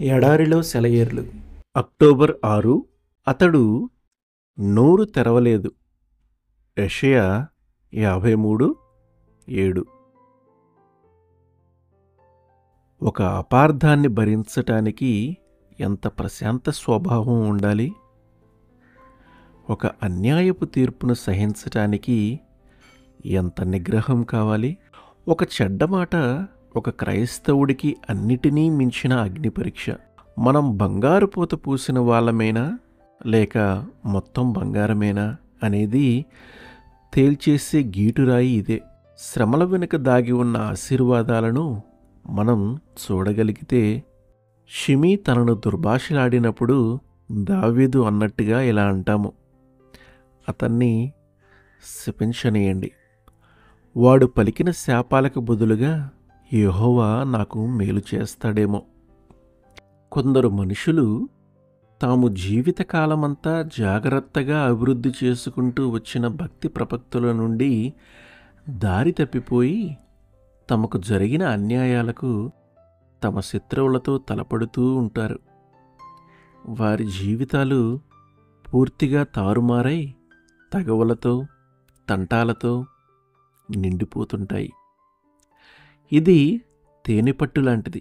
ఎడారిలో సెలయేర్లు. అక్టోబర్ 6. అతడు నోరు తెరవలేదు. యెషయా 53:7. ఒక అపార్థాన్ని భరించటానికి ఎంత ప్రశాంత స్వభావం ఉండాలి? ఒక అన్యాయపు తీర్పును సహించటానికి ఎంత నిగ్రహం కావాలి? ఒక చెడ్డ మాట ఒక క్రైస్తవుడికి అన్నిటినీ మించిన అగ్ని పరీక్ష. మనం బంగారు పూత పూసిన వాళ్ళమేనా లేక మొత్తం బంగారమేనా అనేది తేల్చేసే గీటురాయి ఇదే. శ్రమల వెనుక దాగి ఉన్న ఆశీర్వాదాలను మనం చూడగలిగితే, షిమీ తనను దుర్భాషలాడినప్పుడు దావీదు అన్నట్టుగా ఇలా అంటాము, అతన్ని శపించనీయండి. వాడు పలికిన శాపాలకు బదులుగా యెహోవా నాకు మేలు చేస్తాడేమో. కొందరు మనుషులు తాము జీవితకాలమంతా జాగ్రత్తగా అభివృద్ధి చేసుకుంటూ వచ్చిన భక్తి ప్రపత్తుల నుండి దారి తప్పిపోయి తమకు జరిగిన అన్యాయాలకు తమ శత్రువులతో తలపడుతూ ఉంటారు. వారి జీవితాలు పూర్తిగా తారుమారై తగవులతో తంటాలతో నిండిపోతుంటాయి. ఇది తేనెపట్టు లాంటిది.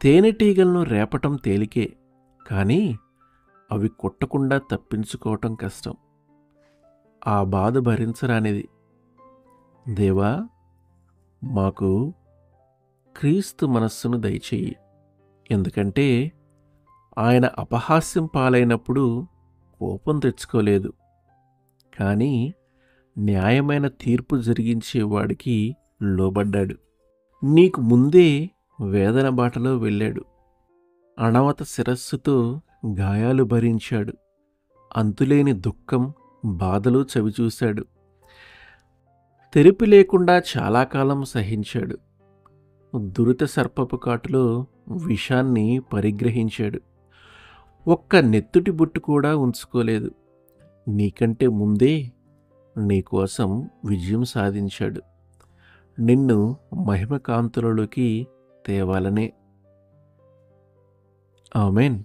తేనెటీగలను రేపటం తేలికే, కానీ అవి కుట్టకుండా తప్పించుకోవటం కష్టం. ఆ బాధ భరించరానిది. దేవా, మాకు క్రీస్తు మనస్సును దయచేయి. ఎందుకంటే ఆయన అపహాస్యం పాలైనప్పుడు కోపం తెచ్చుకోలేదు, కానీ న్యాయమైన తీర్పు జరిగించేవాడికి లోబడ్డాడు. నీకు ముందే వేదన బాటలో వెళ్ళాడు. అణవత శిరస్సుతో గాయాలు భరించాడు. అంతులేని దుఃఖం బాధలు చవిచూశాడు. తెరిపి లేకుండా చాలా కాలం సహించాడు. దురిత సర్పపు కాటులో విషాన్ని పరిగ్రహించాడు. ఒక్క నెత్తుటి బొట్టు కూడా ఉంచుకోలేదు. నీకంటే ముందే నీకోసం విజయం సాధించాడు. నిన్ను మహిమ కాంతులలోకి తేవాలనే. ఆమేన్.